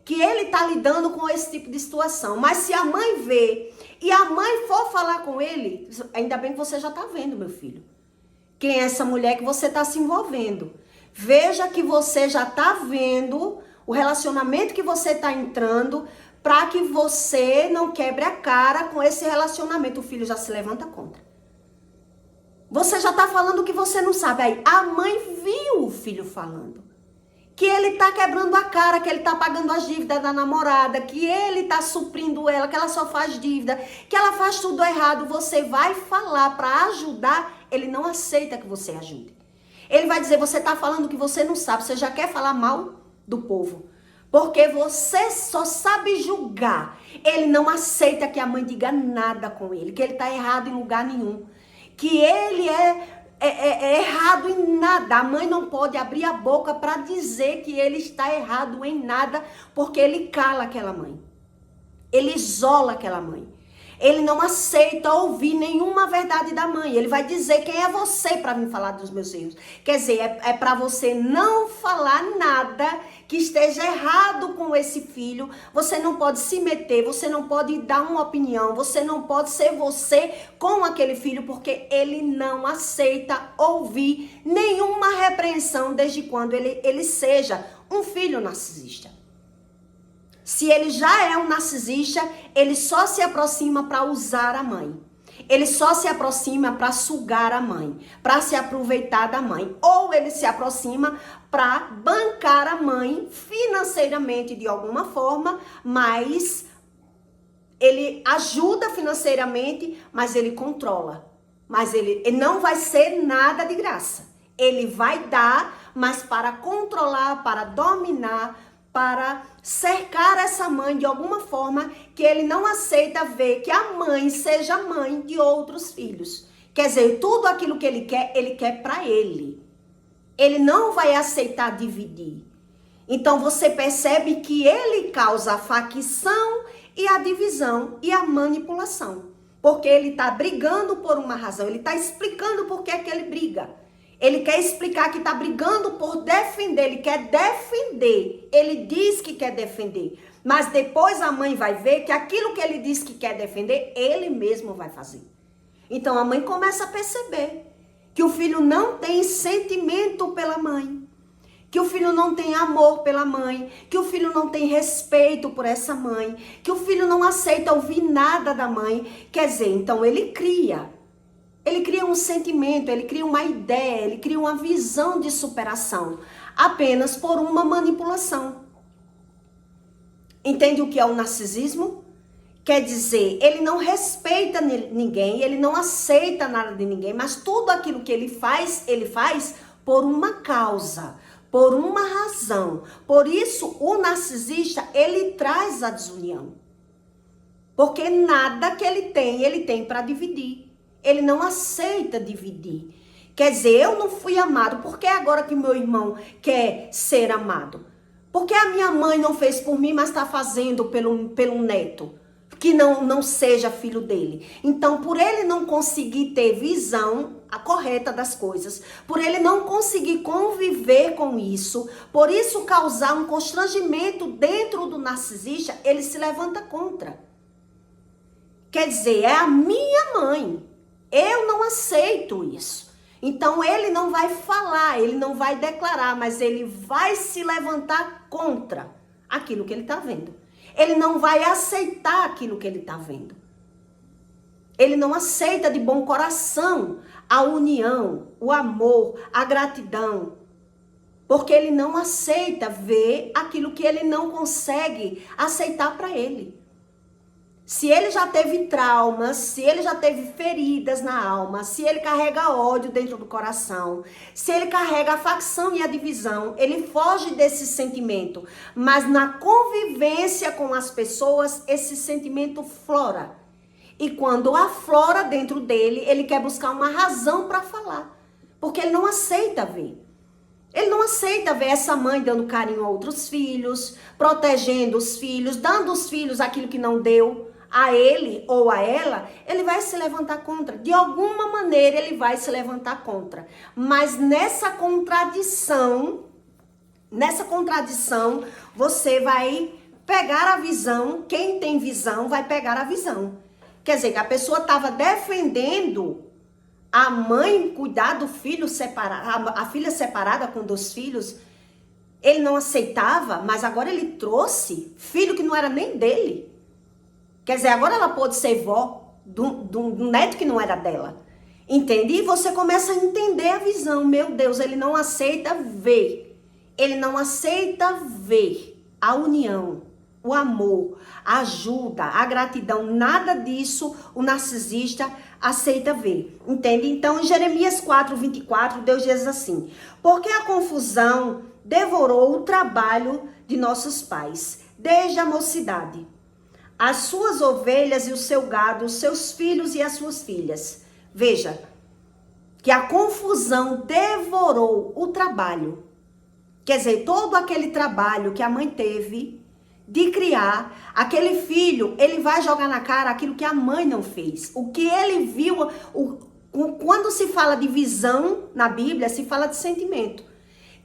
que ele tá lidando com esse tipo de situação. Mas se a mãe vê, e a mãe for falar com ele, ainda bem que você já tá vendo, meu filho, quem é essa mulher que você tá se envolvendo. Veja que você já está vendo o relacionamento que você está entrando para que você não quebre a cara com esse relacionamento. O filho já se levanta contra. Você já tá falando o que você não sabe. Aí a mãe viu o filho falando que ele tá quebrando a cara, que ele tá pagando as dívidas da namorada, que ele tá suprindo ela, que ela só faz dívida, que ela faz tudo errado. Você vai falar para ajudar, ele não aceita que você ajude. Ele vai dizer, você tá falando que você não sabe, você já quer falar mal do povo. Porque você só sabe julgar. Ele não aceita que a mãe diga nada com ele, que ele tá errado em lugar nenhum. Que ele é errado em nada. A mãe não pode abrir a boca para dizer que ele está errado em nada, porque ele cala aquela mãe. Ele isola aquela mãe. Ele não aceita ouvir nenhuma verdade da mãe. Ele vai dizer, quem é você para me falar dos meus erros? Quer dizer, é para você não falar nada que esteja errado com esse filho. Você não pode se meter, você não pode dar uma opinião, você não pode ser você com aquele filho, porque ele não aceita ouvir nenhuma repreensão desde quando ele seja um filho narcisista. Se ele já é um narcisista, ele só se aproxima para usar a mãe. Ele só se aproxima para sugar a mãe, para se aproveitar da mãe. Ou ele se aproxima para bancar a mãe financeiramente de alguma forma, mas ele ajuda financeiramente, mas ele controla. Mas ele não vai ser nada de graça. Ele vai dar, mas para controlar, para dominar, para cercar essa mãe de alguma forma que ele não aceita ver que a mãe seja mãe de outros filhos. Quer dizer, tudo aquilo que ele quer para ele. Ele não vai aceitar dividir. Então você percebe que ele causa a facção e a divisão e a manipulação. Porque ele está brigando por uma razão, ele está explicando por que é que ele briga. Ele quer explicar que está brigando por defender, ele quer defender. Ele diz que quer defender. Mas depois a mãe vai ver que aquilo que ele diz que quer defender, ele mesmo vai fazer. Então a mãe começa a perceber que o filho não tem sentimento pela mãe. Que o filho não tem amor pela mãe. Que o filho não tem respeito por essa mãe. Que o filho não aceita ouvir nada da mãe. Quer dizer, então ele cria. Ele cria um sentimento, ele cria uma ideia, ele cria uma visão de superação, apenas por uma manipulação. Entende o que é o narcisismo? Quer dizer, ele não respeita ninguém, ele não aceita nada de ninguém, mas tudo aquilo que ele faz por uma causa, por uma razão. Por isso, o narcisista, ele traz a desunião. Porque nada que ele tem para dividir. Ele não aceita dividir. Quer dizer, eu não fui amado. Por que agora que meu irmão quer ser amado? Por que a minha mãe não fez por mim, mas está fazendo pelo neto? Que não seja filho dele. Então, por ele não conseguir ter visão correta das coisas, por ele não conseguir conviver com isso, por isso causar um constrangimento dentro do narcisista, ele se levanta contra. Quer dizer, é a minha mãe. Eu não aceito isso. Então ele não vai falar, ele não vai declarar, mas ele vai se levantar contra aquilo que ele está vendo. Ele não vai aceitar aquilo que ele está vendo. Ele não aceita de bom coração a união, o amor, a gratidão. Porque ele não aceita ver aquilo que ele não consegue aceitar para ele. Se ele já teve traumas, se ele já teve feridas na alma, se ele carrega ódio dentro do coração, se ele carrega a facção e a divisão, ele foge desse sentimento. Mas na convivência com as pessoas, esse sentimento flora. E quando aflora dentro dele, ele quer buscar uma razão para falar. Porque ele não aceita ver. Ele não aceita ver essa mãe dando carinho a outros filhos, protegendo os filhos, dando aos filhos aquilo que não deu a ele ou a ela. Ele vai se levantar contra. De alguma maneira ele vai se levantar contra. Mas nessa contradição, você vai pegar a visão. Quem tem visão vai pegar a visão. Quer dizer, que a pessoa estava defendendo a mãe cuidar do filho separado, a filha separada com 2 filhos. Ele não aceitava, mas agora ele trouxe filho que não era nem dele. Quer dizer, agora ela pôde ser vó do neto que não era dela. Entende? E você começa a entender a visão. Meu Deus, ele não aceita ver. Ele não aceita ver a união, o amor, a ajuda, a gratidão. Nada disso o narcisista aceita ver. Entende? Então, em Jeremias 4:24, Deus diz assim: porque a confusão devorou o trabalho de nossos pais, desde a mocidade. As suas ovelhas e o seu gado, os seus filhos e as suas filhas. Veja, que a confusão devorou o trabalho. Quer dizer, todo aquele trabalho que a mãe teve de criar, aquele filho, ele vai jogar na cara aquilo que a mãe não fez. O que ele viu, quando se fala de visão na Bíblia, se fala de sentimento.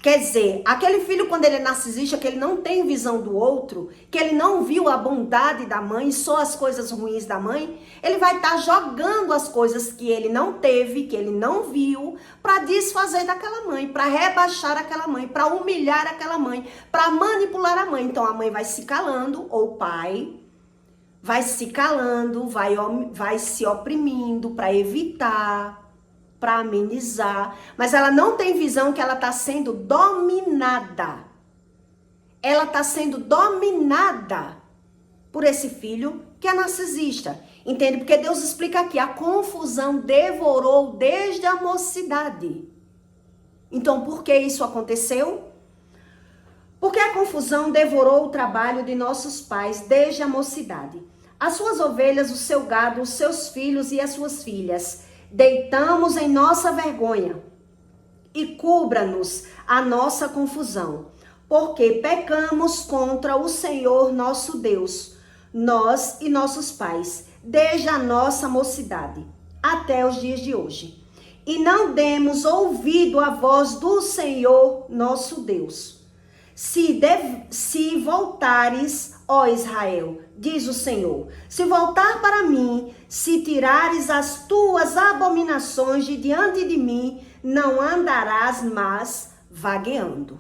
Quer dizer, aquele filho, quando ele é narcisista, que ele não tem visão do outro, que ele não viu a bondade da mãe, só as coisas ruins da mãe, ele vai estar jogando as coisas que ele não teve, que ele não viu, para desfazer daquela mãe, para rebaixar aquela mãe, para humilhar aquela mãe, para manipular a mãe. Então a mãe vai se calando, ou o pai vai se calando, vai se oprimindo para evitar, para amenizar, mas ela não tem visão que ela está sendo dominada. Ela está sendo dominada por esse filho que é narcisista. Entende? Porque Deus explica aqui, a confusão devorou desde a mocidade. Então, por que isso aconteceu? Porque a confusão devorou o trabalho de nossos pais desde a mocidade. As suas ovelhas, o seu gado, os seus filhos e as suas filhas. Deitamos em nossa vergonha e cubra-nos a nossa confusão, porque pecamos contra o Senhor nosso Deus, nós e nossos pais, desde a nossa mocidade até os dias de hoje. E não demos ouvido à voz do Senhor nosso Deus. Se voltares, ó Israel, diz o Senhor, se voltar para mim, se tirares as tuas abominações de diante de mim, não andarás mais vagueando.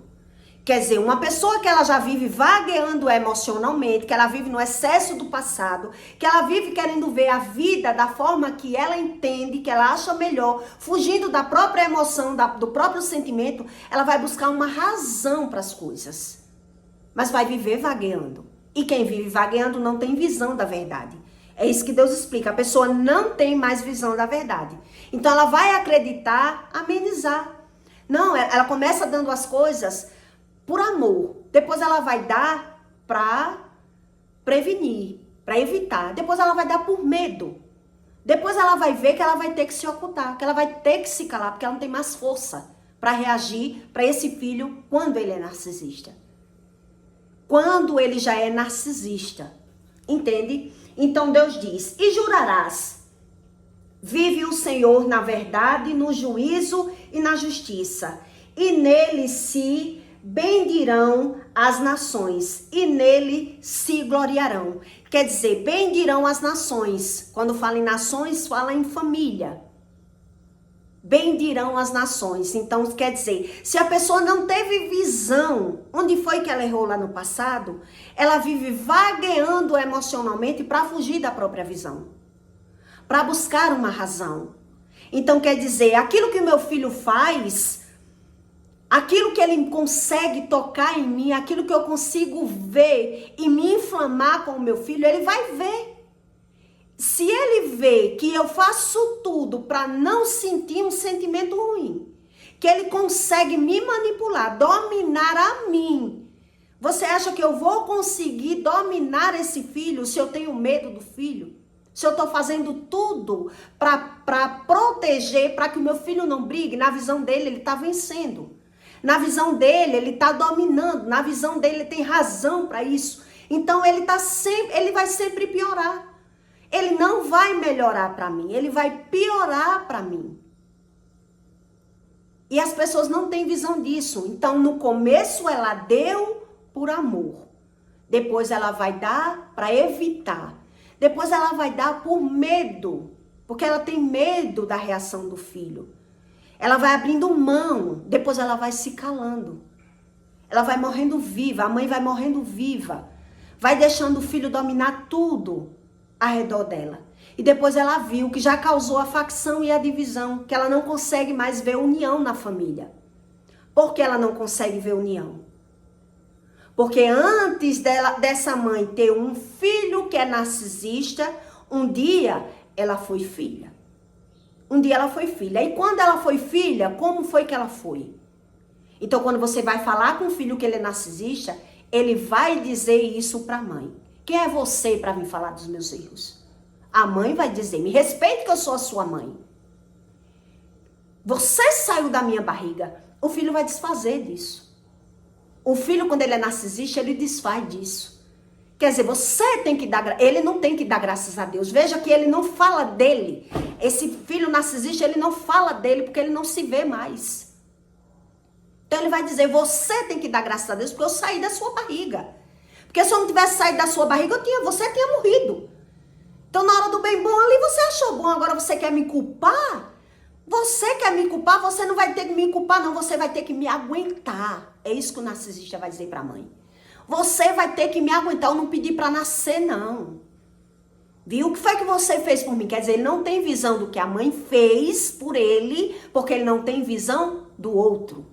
Quer dizer, uma pessoa que ela já vive vagueando emocionalmente, que ela vive no excesso do passado, que ela vive querendo ver a vida da forma que ela entende, que ela acha melhor, fugindo da própria emoção, do próprio sentimento, ela vai buscar uma razão para as coisas. Mas vai viver vagueando. E quem vive vagueando não tem visão da verdade. É isso que Deus explica. A pessoa não tem mais visão da verdade. Então ela vai acreditar, amenizar. Não, ela começa dando as coisas por amor. Depois ela vai dar para prevenir, para evitar. Depois ela vai dar por medo. Depois ela vai ver que ela vai ter que se ocultar, que ela vai ter que se calar, porque ela não tem mais força para reagir para esse filho quando ele é narcisista. Quando ele já é narcisista. Entende? Então Deus diz, e jurarás, vive o Senhor na verdade, no juízo e na justiça, e nele se bendirão as nações, e nele se gloriarão. Quer dizer, bendirão as nações. Quando fala em nações, fala em família. Bendirão as nações. Então, quer dizer, se a pessoa não teve visão, onde foi que ela errou lá no passado, ela vive vagueando emocionalmente para fugir da própria visão, para buscar uma razão. Então, quer dizer, aquilo que o meu filho faz, aquilo que ele consegue tocar em mim, aquilo que eu consigo ver e me inflamar com o meu filho, ele vai ver. Se ele vê que eu faço tudo para não sentir um sentimento ruim, que ele consegue me manipular, dominar a mim, você acha que eu vou conseguir dominar esse filho se eu tenho medo do filho? Se eu estou fazendo tudo para proteger, para que o meu filho não brigue? Na visão dele, ele está vencendo. Na visão dele, ele está dominando. Na visão dele, ele tem razão para isso. Então, ele vai sempre piorar. Ele não vai melhorar para mim, ele vai piorar para mim. E as pessoas não têm visão disso. Então, no começo, ela deu por amor. Depois, ela vai dar para evitar. Depois, ela vai dar por medo, porque ela tem medo da reação do filho. Ela vai abrindo mão, depois ela vai se calando. Ela vai morrendo viva, a mãe vai morrendo viva. Vai deixando o filho dominar tudo ao redor dela. E depois ela viu que já causou a facção e a divisão, que ela não consegue mais ver união na família. Por que ela não consegue ver união? Porque antes dessa mãe ter um filho que é narcisista, um dia ela foi filha. Um dia ela foi filha. E quando ela foi filha, como foi que ela foi? Então, quando você vai falar com o filho que ele é narcisista, ele vai dizer isso para a mãe. Quem é você para vir falar dos meus erros? A mãe vai dizer, me respeite que eu sou a sua mãe. Você saiu da minha barriga. O filho vai desfazer disso. O filho, quando ele é narcisista, ele desfaz disso. Quer dizer, você tem que dar... Ele não tem que dar graças a Deus. Veja que ele não fala dele. Esse filho narcisista, ele não fala dele porque ele não se vê mais. Então ele vai dizer, você tem que dar graças a Deus porque eu saí da sua barriga. Porque se eu não tivesse saído da sua barriga, você tinha morrido. Então na hora do bem bom ali, você achou bom. Agora você quer me culpar? Você quer me culpar? Você não vai ter que me culpar, não. Você vai ter que me aguentar. É isso que o narcisista vai dizer pra mãe. Você vai ter que me aguentar. Eu não pedi pra nascer, não. Viu? O que foi que você fez por mim? Quer dizer, ele não tem visão do que a mãe fez por ele, porque ele não tem visão do outro.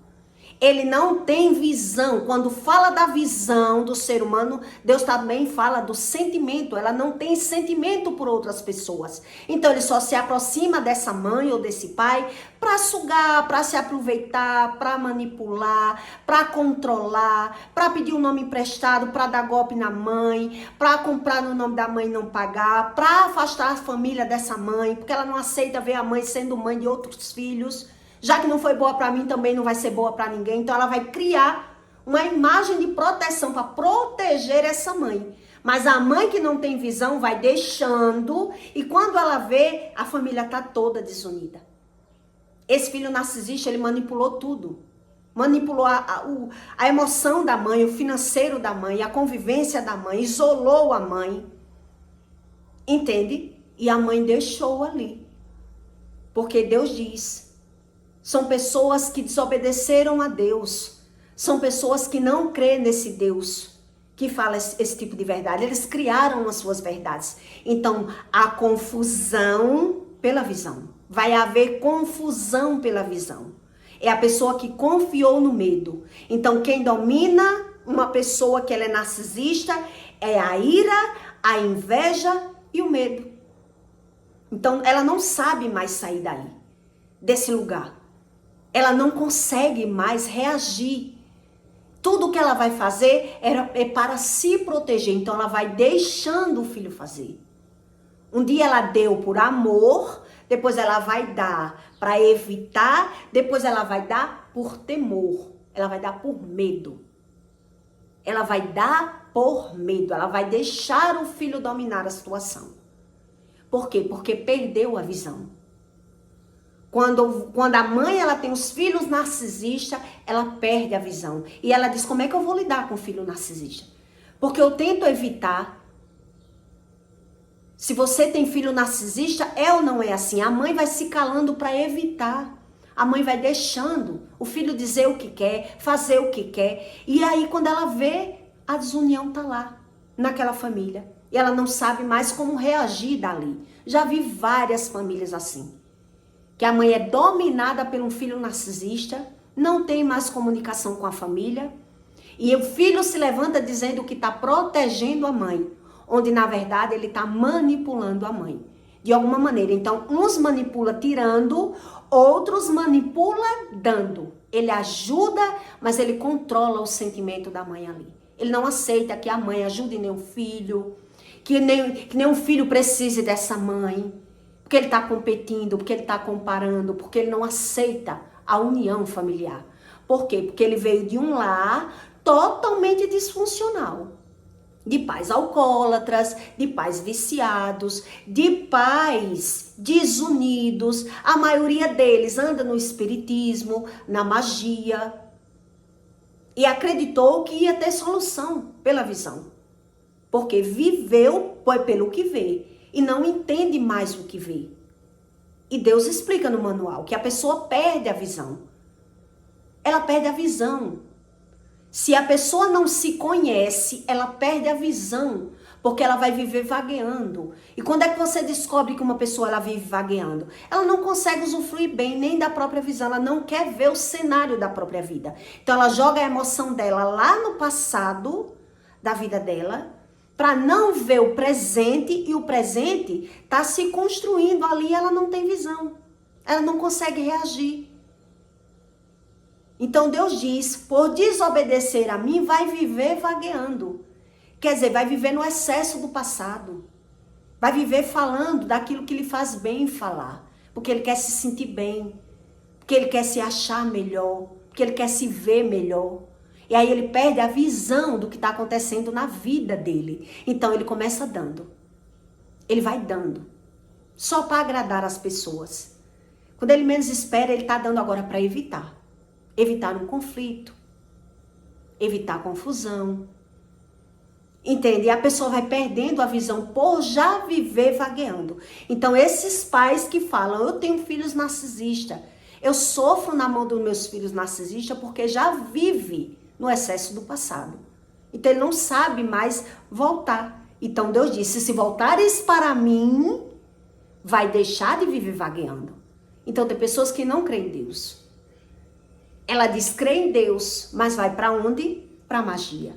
Ele não tem visão. Quando fala da visão do ser humano, Deus também fala do sentimento. Ela não tem sentimento por outras pessoas. Então ele só se aproxima dessa mãe ou desse pai para sugar, para se aproveitar, para manipular, para controlar, para pedir um nome emprestado, para dar golpe na mãe, para comprar no nome da mãe e não pagar, para afastar a família dessa mãe, porque ela não aceita ver a mãe sendo mãe de outros filhos. Já que não foi boa para mim, também não vai ser boa para ninguém. Então ela vai criar uma imagem de proteção para proteger essa mãe. Mas a mãe que não tem visão vai deixando, e quando ela vê, a família tá toda desunida. Esse filho narcisista, ele manipulou tudo. Manipulou a emoção da mãe, o financeiro da mãe, a convivência da mãe, isolou a mãe. Entende? E a mãe deixou ali. Porque Deus diz... São pessoas que desobedeceram a Deus. São pessoas que não creem nesse Deus que fala esse tipo de verdade. Eles criaram as suas verdades. Então, há confusão pela visão. Vai haver confusão pela visão. É a pessoa que confiou no medo. Então, quem domina uma pessoa que ela é narcisista é a ira, a inveja e o medo. Então, ela não sabe mais sair daí, desse lugar. Ela não consegue mais reagir. Tudo que ela vai fazer é para se proteger. Então ela vai deixando o filho fazer. Um dia ela deu por amor, depois ela vai dar para evitar, depois ela vai dar por temor. Ela vai dar por medo. Ela vai dar por medo. Ela vai deixar o filho dominar a situação. Por quê? Porque perdeu a visão. Quando a mãe ela tem os filhos narcisistas, ela perde a visão. E ela diz, como é que eu vou lidar com o filho narcisista? Porque eu tento evitar. Se você tem filho narcisista, é ou não é assim? A mãe vai se calando para evitar. A mãe vai deixando o filho dizer o que quer, fazer o que quer. E aí quando ela vê, a desunião tá lá, naquela família. E ela não sabe mais como reagir dali. Já vi várias famílias assim. Que a mãe é dominada por um filho narcisista, não tem mais comunicação com a família, e o filho se levanta dizendo que está protegendo a mãe, onde na verdade ele está manipulando a mãe, de alguma maneira. Então, uns manipula tirando, outros manipula dando. Ele ajuda, mas ele controla o sentimento da mãe ali. Ele não aceita que a mãe ajude nem o filho, que nem o filho precise dessa mãe. Porque ele está competindo, porque ele está comparando, porque ele não aceita a união familiar. Por quê? Porque ele veio de um lar totalmente disfuncional. De pais alcoólatras, de pais viciados, de pais desunidos. A maioria deles anda no espiritismo, na magia. E acreditou que ia ter solução pela visão. Porque viveu pelo que vê. E não entende mais o que vê. E Deus explica no manual que a pessoa perde a visão. Ela perde a visão. Se a pessoa não se conhece, ela perde a visão, porque ela vai viver vagueando. E quando é que você descobre que uma pessoa ela vive vagueando? Ela não consegue usufruir bem nem da própria visão, ela não quer ver o cenário da própria vida. Então ela joga a emoção dela lá no passado da vida dela, para não ver o presente, e o presente está se construindo ali, ela não tem visão. Ela não consegue reagir. Então Deus diz, por desobedecer a mim, vai viver vagueando. Quer dizer, vai viver no excesso do passado. Vai viver falando daquilo que lhe faz bem falar. Porque ele quer se sentir bem. Porque ele quer se achar melhor. Porque ele quer se ver melhor. E aí ele perde a visão do que está acontecendo na vida dele. Então ele começa dando. Ele vai dando. Só para agradar as pessoas. Quando ele menos espera, ele está dando agora para evitar. Evitar um conflito. Evitar confusão. Entende? E a pessoa vai perdendo a visão por já viver vagueando. Então esses pais que falam, eu tenho filhos narcisistas. Eu sofro na mão dos meus filhos narcisistas porque já vive no excesso do passado. Então ele não sabe mais voltar. Então Deus disse, se voltares para mim, vai deixar de viver vagueando. Então tem pessoas que não creem em Deus. Ela diz, crê em Deus, mas vai para onde? Para a magia.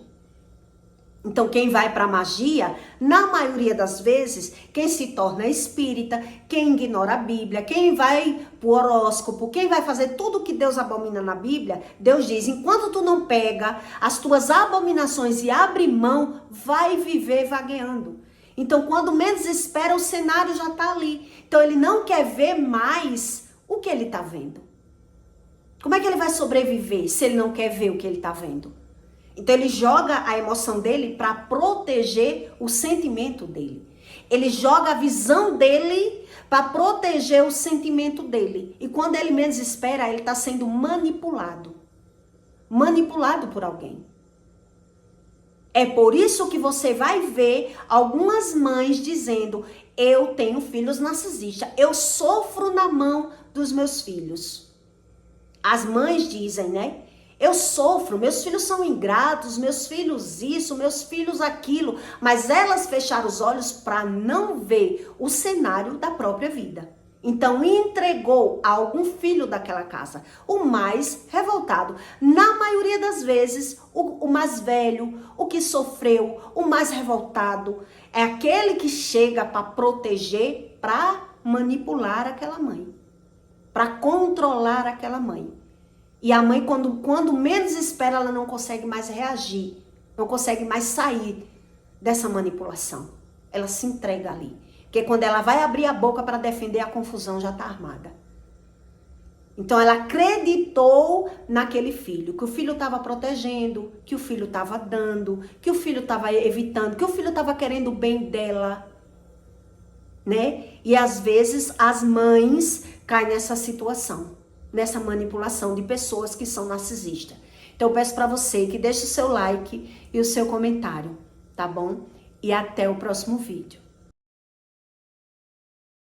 Então quem vai para a magia, na maioria das vezes, quem se torna espírita, quem ignora a Bíblia, quem vai para o horóscopo, quem vai fazer tudo o que Deus abomina na Bíblia, Deus diz, enquanto tu não pega as tuas abominações e abre mão, vai viver vagueando. Então quando menos espera, o cenário já está ali. Então ele não quer ver mais o que ele está vendo. Como é que ele vai sobreviver se ele não quer ver o que ele está vendo? Então ele joga a emoção dele para proteger o sentimento dele. Ele joga a visão dele para proteger o sentimento dele. E quando ele menos espera, ele está sendo manipulado. Manipulado por alguém. É por isso que você vai ver algumas mães dizendo, eu tenho filhos narcisistas, eu sofro na mão dos meus filhos. As mães dizem, né? Eu sofro, meus filhos são ingratos, meus filhos isso, meus filhos aquilo. Mas elas fecharam os olhos para não ver o cenário da própria vida. Então entregou a algum filho daquela casa, o mais revoltado. Na maioria das vezes, o mais velho, o que sofreu, o mais revoltado, é aquele que chega para proteger, para manipular aquela mãe. Para controlar aquela mãe. E a mãe, quando menos espera, ela não consegue mais reagir. Não consegue mais sair dessa manipulação. Ela se entrega ali. Porque quando ela vai abrir a boca para defender, a confusão já está armada. Então ela acreditou naquele filho. Que o filho estava protegendo, que o filho estava dando, que o filho estava evitando, que o filho estava querendo o bem dela. Né? E às vezes as mães caem nessa situação. Nessa manipulação de pessoas que são narcisistas. Então eu peço para você que deixe o seu like e o seu comentário, tá bom? E até o próximo vídeo.